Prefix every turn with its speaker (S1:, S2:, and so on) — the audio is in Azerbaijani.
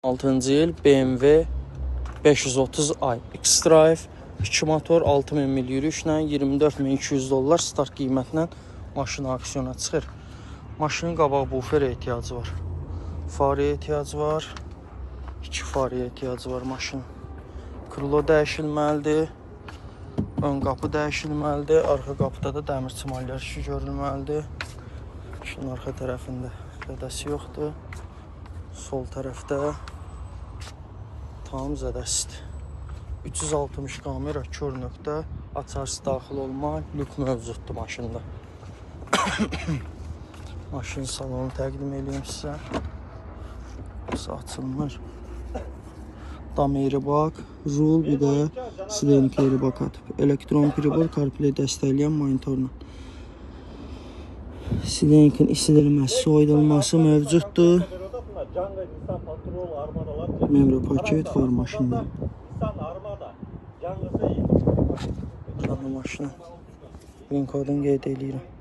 S1: 6-cı il BMW 530i X-Drive 2 motor 6000 mil yürüyüşlə 24200 dollar start qiymətlə maşın aksiyona çıxır. Maşının qabaq buferə ehtiyacı var. Faraya ehtiyacı var. 2 faraya ehtiyacı var maşının. Krulo dəyişilməlidir. Ön qapı dəyişilməlidir. Arxa qapıda da dəmir çimallar işi görülməlidir. Maşının arxa tərəfində zədəsi yoxdur. Sol tərəfdə tam zədəsidir. 360 kamera, kör nöqtə, açarsı daxil olma, lük mövcuddur maşında. Maşın salonu təqdim edeyim sizə. Burası açılmır. Dam yeri bak, rul, bir də silenik yeri bak atıb. Elektron pribor, CarPlay dəstəkləyən monitorla. Silenikin isidilməsi, soyudulması mövcuddur. Memro paket var maşında. Canlı maşına. Bin kodunu qeyd edirəm.